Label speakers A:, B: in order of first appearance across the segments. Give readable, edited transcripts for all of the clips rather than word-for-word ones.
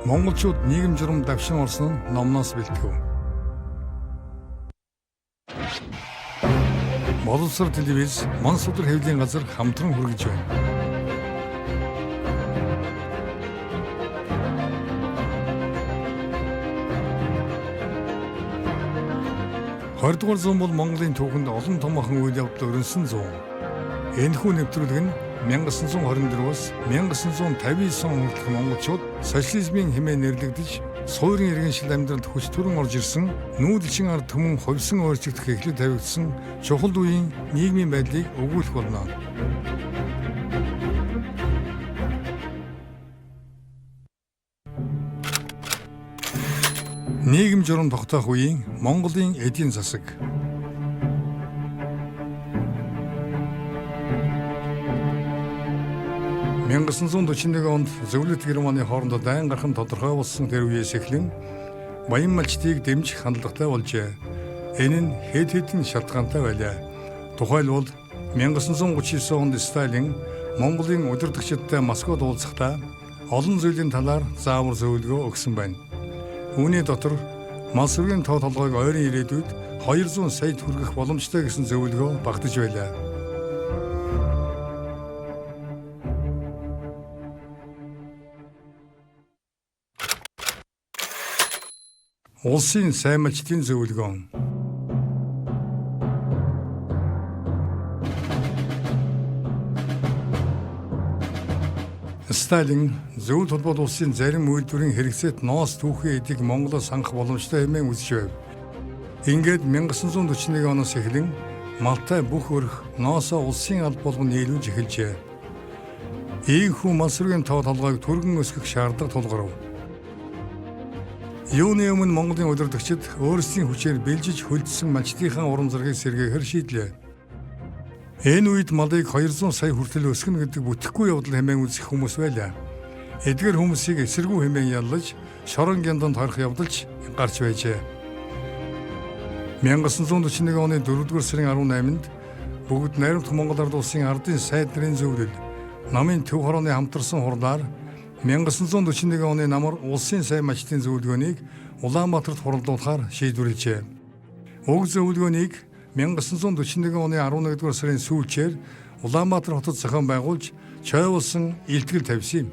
A: Монголчууд нийгэм журам давшин орсон нь номноос бэлтгэв. Боловсрол телевиз Монс өдөр хэвлийн газар хамтран хүргэж байна. Хоёрдугаар зуун бол Монголын түүхэнд олон томоохон үйл явдал өрнөсөн зуун. Энэхүү нэвтрүүлэг нь 1924-өөс 1959 он хүртэлх монголчууд социализмын хэмээн нэрлэгдэж суурин иргэншил амьдралд хүч төрөн орж ирсэн нүүдэлчин ард түмэн хувьсан өөрчлөгдөх эхлэл тавигдсан чухал үеийн нийгмийн байдлыг өгүүлэх болно. Нийгэм журам тогтоох үеийн Монголын эдийн засаг. 1941 онд Зөвлөлт Германы хоорондоо дайн гархан тодорхой болсон тэр үеэс эхлэн баян малчдыг дэмжих хандлагатай болжээ. Энэ нь хэд хэдэн шалтгаантай байлаа. Тухайлбал 1939 онд Сталин Монголын удирдагчдтай Москвад уулзахдаа олон зүйлийн талаар заавар зөвлөгөө өгсөн байна. Үүний дотор мал сүргийн тоо толгойг ойрын ирээдүйд 200 саяд хүргэх боломжтой гэсэн зөвлөгөө багтаж байлаа. Улсын сайн малчдын зөвлөгөө. Сталин зөвлөлт холбоот улсын зарим үйлдвэрийн хэрэгцээт ноос түүхий эдийг Монголоос хангах боломжтой хэмээн үзэж байв. Ингээд 1941 оноос эхлэн малтай бүх өрх ноосоо улсын алба болгон нийлүүлж эхэлжээ. Ийхүү мал сүргийн тоо толгойг түргэн өсгөх шаардлага тулгарв. Юуны өмнө Монголын удирдагчид өөрсдийн хүчээр бэлжиж хөлдсөн малчдынхаа урам зориг сэргээхээр шийдлээ. Энэ үед малыг 200 сая хүртэл өсгөнө гэдэг бүтэхгүй явдал хэмээн үзэх хүмүүс байлаа. Эдгээр хүмүүсийг эсэргүү хэмээн яллаж, шорон гянданд харах явдалч гарч байжээ. 1941 оны 4-р сарын 18-нд бүгд найрамдах Монгол ард улсын ардын сайд нарын зөвлөл, намын төв хорооны хамтарсан хурлаар 1941 оны намар улсын сайн малчдын зөвлөгөөнийг Улаанбаатарт хуралдуулахаар шийдвэрлэжээ. Уг зөвлөгөөнийг 1941 оны 11-р сарын сүүлчээр Улаанбаатар хотод зохион байгуулж чойволсон илтгэл тавьсан юм.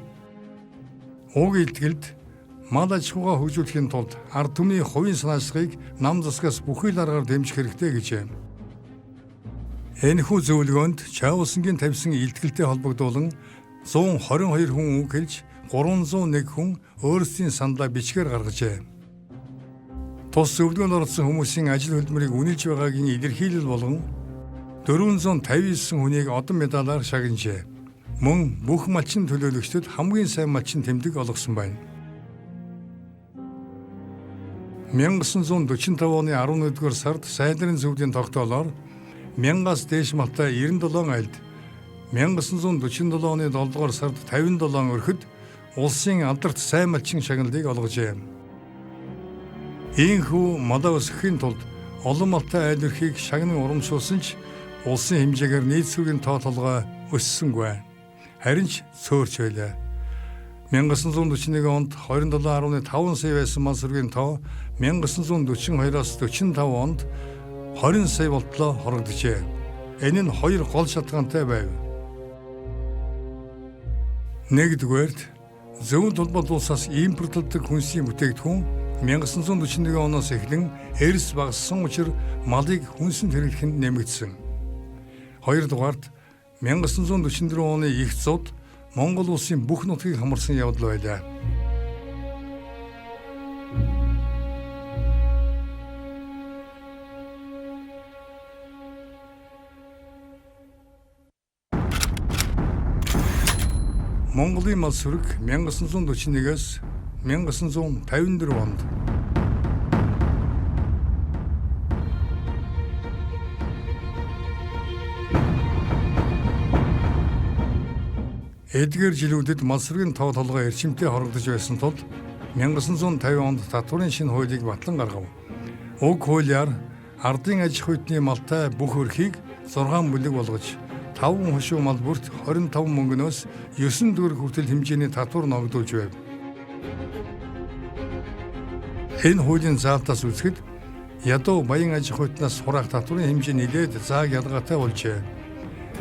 A: Уг илтгэлд мал аж ахуйгаа хөгжүүлэхийн тулд ард түмний хувийн санаачлагыг нам засгаас бүхий л аргаар дэмжих хэрэгтэй гэжээ. Энэхүү зөвлөгөөнд чойволсонгийн тавьсан илтгэлтэй холбогдуулан 122 хүн үг хэлж 301 хүн өөрсдийн саналаа бичгээр гаргажээ. Тус зөвлөгөөнд оролцсон хүмүүсийн ажил хөдөлмөрийг үнэлж байгаагийн илэрхийлэл болгон 459 хүнийг одон медалаар шагнажээ. Мөн бүх малчин төлөөлөгчдөд хамгийн сайн малчин тэмдэг олгосон байна. 1945 оны 11-р сард сайд нарын зөвлөлийн тогтоолоор 1000-аас дээш малтай 97 айлд, 1947 оны 7-р сард 57 өрхөд улсын алдарт сайн малчин шагналыг олгожээ. Ийхүү малаа өсгөхийн тулд олон малтай айл өрхийг шагнан урамшуулсан ч улсын хэмжээгээр нийт сүргийн тоо толгой өссөнгүй. Харин ч цөөрч байлаа. 1941 онд 27.5 сая байсан мал сүргийн тоо 1942-оос 45 онд 20 сая болтлоо хорогджээ. Энэ нь хоёр гол шалтгаантай байв. Нэгдүгээрт зөвлөлт холбоот улсаас импортлдог хүнсийн бүтээгдэхүүн 1941 оноос эхлэн эрс багассан учраас малыг хүнсэнд хэрэглэх нь нэмэгдсэн. Хоёрдугаарт 1944 оны их зууд Монгол улсын бүх нутгийг хамарсан явдал байлаа. Монголын мал сүрэг 1941-ээс 1954 онд эдгээр жилүүдэд мал сүргийн тоо толгой эрчимтэй хорогдож байсан тул 1950 онд татварын шинэ хуулийг батлан гаргав. Уг хуулиар ардын аж ахуйдны малтай бүх өрхийг 6 бүлэг болгож 5 хошуу мал бүрт 25 мөнгөнөөс 9 төгрөг хүртэл хэмжээний татвар ногдуулж байв. Энэ хуулийн заалтаас үзэхэд ядуу баян аж ахуйтнаас хураах татварын хэмжээ нэлээд зааг ялгаатай болжээ.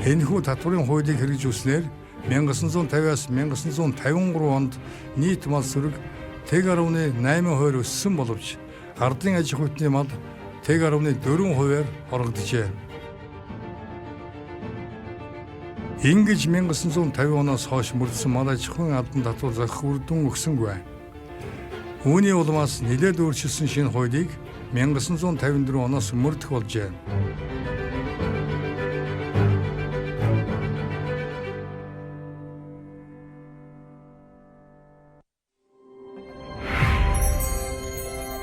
A: Энэхүү татварын хуулийг хэрэгжүүлснээр 1950-аас 1953 онд нийт мал сүрэг 1.8% өссөн боловч ардын аж ахуйтны мал 1.4%-аар хорогджээ. Ингэж 1950 оноос хойш мөрдсөн мал аж ахуйн албан татвар зохих үр дүн өгсөнгүй. Үүний улмаас нэлээд өөрчилсөн шинэ хуулийг 1954 оноос мөрдөх болжээ.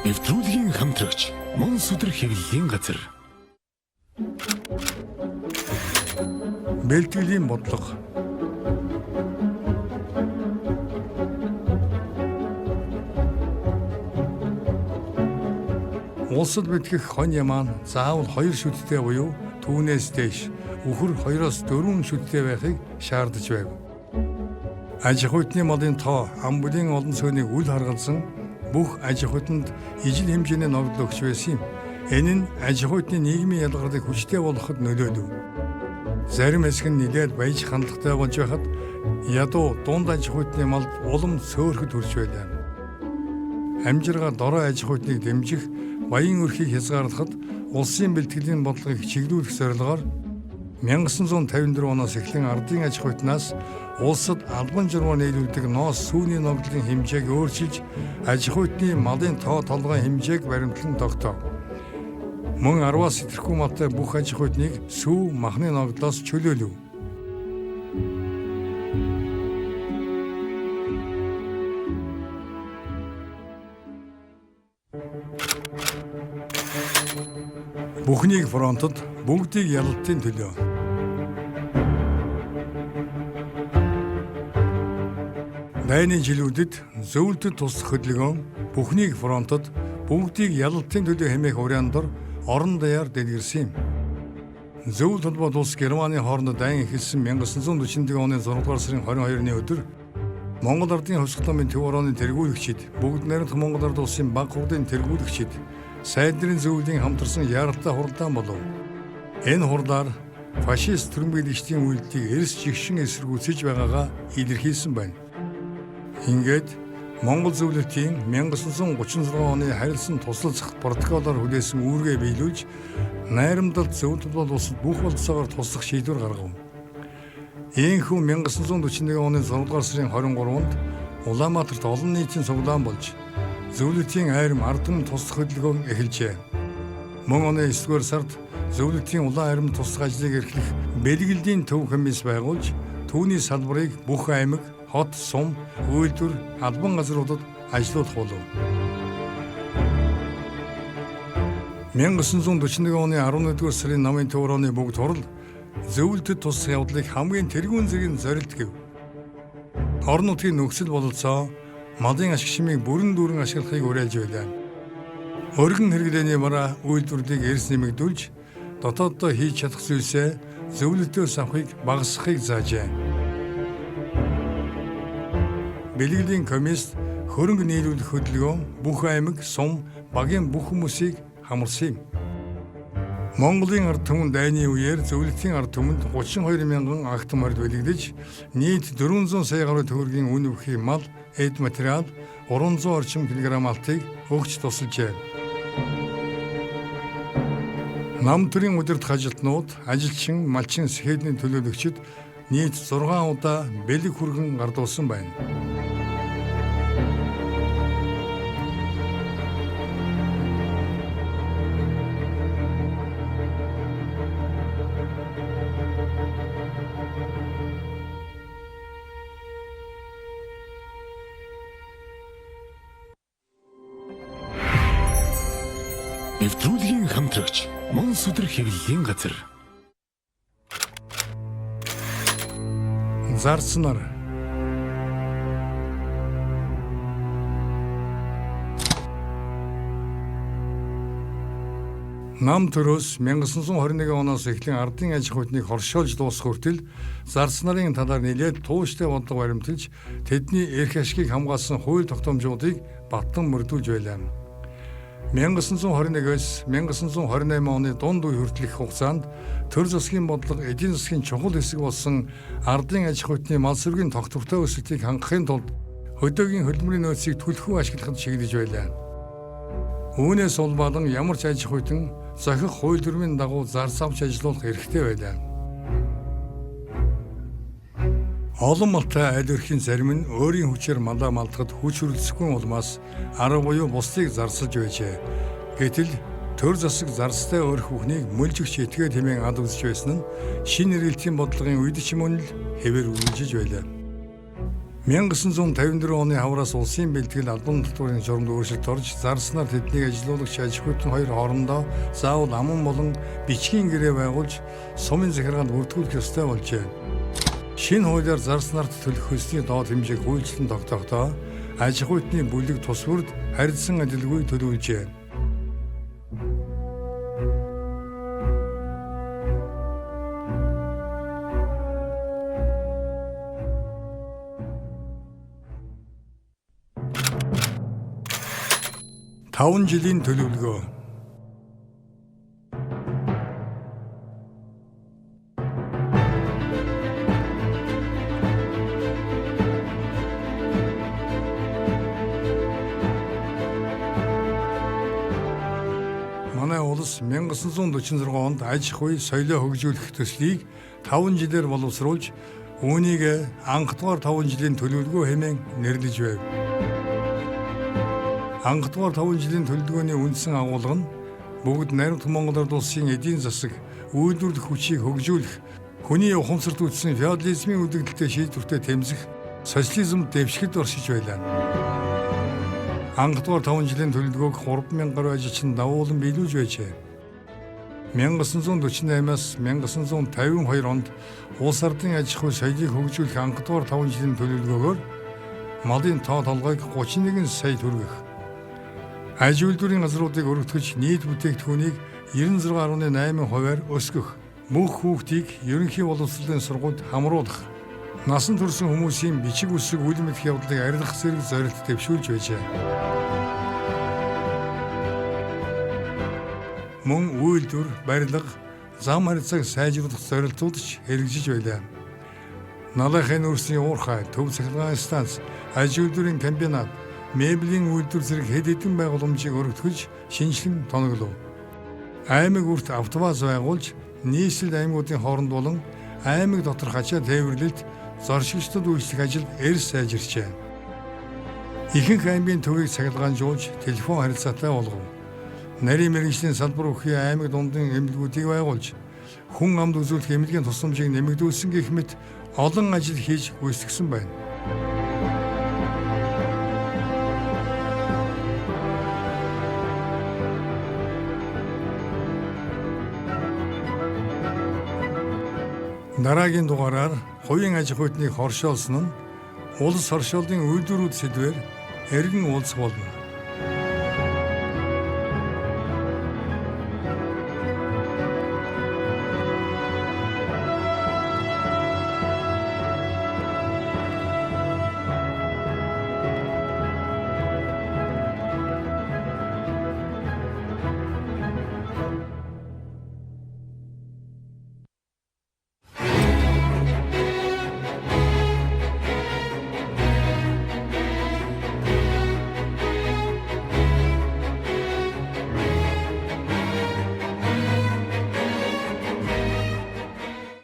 B: Нэвтрүүлгийн хамтрагч Мөн Сүдэр хэвлэлийн газар.
A: Бэлтгэлийн бодлого. Улсад бэлтгэх хонь ямаа заавал 2 шүттэй буюу түүнээс дээш үхэр 2-4 шүттэй байхыг шаардаж байв. Аж ахуйны малын тоо ам бүлийн олон цөнийг үл харгалзан бүх аж ахуйнд ижил хэмжээний ногдол өгч байсан юм. Энэ нь аж ахуйны нийгмийн ялгарлыг хүчтэй болгоход нөлөөлөв. Зарим хэсэг нь нэлээд баяж хандлагатай болж байхад ядуу дунд аж ахуйны малд улам цөөхөд хүрч байлаа. Амжиргаа дорой аж ахуйныг дэмжих баян өрхийг хязгаарлахад улсын бэлтгэлийн бодлогыг чиглүүлэх зорилгоор 1954 оноос эхлэн ардын аж ахуйнаас улсад албан журмаар нийлүүлдэг ноос сүүний ногдлын хэмжээг өөрчилж аж ахуйны малын тоо толгой хэмжээг баримтлан тогтоов. Мөн 10-аас итэхгүй малтай бүх аж ахуйныг сүү махны ногдлоос чөлөөлөв. Бүхнийг фронтод бүгдийг ялалтын төлөө. Дайны жилүүдэд зөвлөлтөд туслах хөдөлгөөн бүхнийг фронтод бүгдийг ялалтын төлөө хэмээх уриан дор орон даяар дэлгэрсэн юм. Зөвлөлт холбоод улс Германы хоорондоо дайн эхэлсэн 1941 оны 6 дугаар сарын 22-ны өдөр Монгол Ардын Хувьсгалын төв орооны тэргүүлэгчид, бүгд найрамдах Монгол Ард улсын баг хурдын тэргүүлэгчид сайд нарын зөвлөлийн хамтарсан яаралтай хурлаан болов. Энэ хурлаар фашист түрэмгийлэгчдийн үйлдэлийг эрс жигшин эсэргүүцэж байгаагаа илэрхийлсэн байна. Ингээд Монгол зөвлөлтийн 1936 оны харилцан туслалцах протоколоор хүлээсэн үүргээ биелүүлж найрамдалт зөвлөлт бол улсад бүх болцоогоор туслах шийдвэр гаргав. Ийхүү 1941 оны 6 дугаар сарын 23-нд Улаанбаатарт олон нийтийн цуглаан болж зөвлөлтийн айрам ард түмэн туслах хөдөлгөөн эхэлжээ. Мөн оны 9-р сард зөвлөлтийн улаан айрам туслах ажлыг эрхлэх бэлгэлдийн төв комисс байгуулж түүний салбарыг бүх аймаг, хот, сум, үйлдвэр, албан газруудад ажилуулах болов. 1941 оны 11-р сарын намын төв орооны бүгд хурал зөвлөлтөд туслах явдлыг хамгийн тэргүүн зэргийн зорилт гэв. Орон нутгийн нөхцөл бололцоо малын ашиг шимийг бүрэн дүүрэн ашиглахыг уриалж байлаа. Өргөн хэрэглээний бараа үйлдвэрлэлийг эрс нэмэгдүүлж дотооддоо хийж чадах зүйлсээ зөвлөлтөөс авахыг багасгахыг заажээ. Бэлгэлийн комисс хөрөнгө нийлүүлэх хөдөлгөөн бүх аймаг, сум, багийн бүх хүмүүсийг хамарсан юм. Монголын ард түмэн дайны үеэр зөвлөлтийн ард түмэнд 32 мянган агт морд бэлэгдэж нийт 400 сая гаруй төгрөгийн үн өгөхий мал, эд материал, 300 орчим килограмм алтыг өгч тусалжээ. Нам төрийн удирдах ажилтнууд, ажилчин, малчин сэхээдлийн төлөөлөгчид нийт 6 удаа бэлэг хүргэн гардуулсан байна.
B: Нэвтрүүлгийн хамтрагч Мөн Сүдэр хэвлэлийн газар.
A: Зарцнаар нам төрөөс 1921 оноос эхлэн ардын аж ахуйныг хоршоолж дуусах хүртэл зарц нарын талаар нэлээд тууштай бодлого баримталж тэдний эрх ашигыг хамгаалсан хууль тогтоомжуудыг баттан мөрдүүлж байлаа. 1921-ээс 1928 оны дунд үе хүртэлх хугацаанд төр засгийн бодлого эдийн засгийн чухал хэсэг болсон ардын аж ахуйн мал сүргийн тогтвортой өсөлтийг хангахын тулд хөдөөгийн хөдөлмөрийн нөөцийг түлхүү ашиглахад чиглэж байлаа. Үүнээс улбадан ямар ч аж ахуйн зохих хууль дүрмийн дагуу зарц авч ажиллах эрхтэй байлаа. Олон малтай аль өрхийн зарим нь өөрийн хүчээр малаа малдахад хүч хүрэлцэхгүй улмаас арга буюу бусдыг зарсалж байжээ. Гэтэл төр засаг зарцтай өрх бүхнийг мөлж өгч итгээ тэмээн ад үзэж байсан нь шинэ эргэлтийн бодлогын үед ч мөн л хэвээр үргэлжиж байлаа. 1954 оны хавраас улсын бэлтгэл албан татварын журамд өөрчлөлт орж зарснаар тэднийг ажилуулагч аж ахуйн хоёр хоорондоо заавал аман болон бичгийн гэрээ байгуулж сумын захиргаанд бүртгүүлэх ёстой болжээ. Шинэ хуулиар зарц нарт төлөх хөлсний доод хэмжээг хуульчлан тогтоохдоо аж ахуйн бүлэг тус бүрд харьцсан адилгүй төлөвлөжээ. Таван жилийн төлөвлөгөө. Манай улс 1946 онд аж ахуй соёлоо хөгжүүлэх төслийг 5 жилээр боловсруулж үүнийг анхдугаар 5 жилийн төлөвлөгөө хэмээн нэрлэж байв. Анхдугаар 5 жилийн төлөвлөгөөний үндсэн агуулга нь бүгд найрамд Монгол улсын эдийн засаг үйлдвэрлэх хүчийг хөгжүүлэх, хүний ухамсарт үүссэн феодализмын үдэгдэлтэй шийдвэртэй тэмцэх социализмд дэвшгэд оршиж байлаа. Анхдугаар 5 жилийн төлөвлөгөөг 3,000 гаруй ажилчин давуулан биелүүлж байжээ. 1948-аас 1952 онд улс ардын аж ахуй соёлыг хөгжүүлэх анхдугаар 5 жилийн төлөвлөгөөгөөр малын тоо толгойг 31 сая төгрөг, аж үйлдвэрийн газруудыг өргөтгөж нийт бүтээгдэхүүнийг 96.8%-аар өсгөх, бүх хүүхдийг ерөнхий боловсролын сургуульд хамруулах, насан турсан хүмүүсийн бичиг үсэг үл мэдэх явдлыг арилгах зэрэг зорилт дэвшүүлж байжээ. Мөн үйлдвэр, барилга, зам харьцааг сайжруулах зорилтууд ч хэрэгжиж байлаа. Налахын өрсний уурхай, төв цахилгаан станц, аж үйлдвэрийн комбинат, мебелийн үйлдвэр зэрэг хэд хэдэн байгууламжийг өргөтгөж шинжилэн тоноглов. Аймаг бүрт автобус байгуулж нийслэл аймагуудын хооронд болон аймаг доторх ачаа тээвэрлэлд зоршигчдод үйлчлэх ажил эрс сайжирчээ. Ихэнх аймгийн төвийг цахилгаанжуулж телефон харилцаатай болгов. Нарийн мэргэжлийн салбар бүхий аймаг дундын эмнэлгүүдийг байгуулж хүн амд үзүүлэх эмнэлгийн тусламжийг нэмэгдүүлсэн гэх мэт олон ажил хийж гүйцэтгсэн байна. Дараагийн дугаараар хувийн аж ахуйныг хоршоолсон нь улс оршуулгын үйлдвэрүүд сэдвээр эргэн уулзах болно.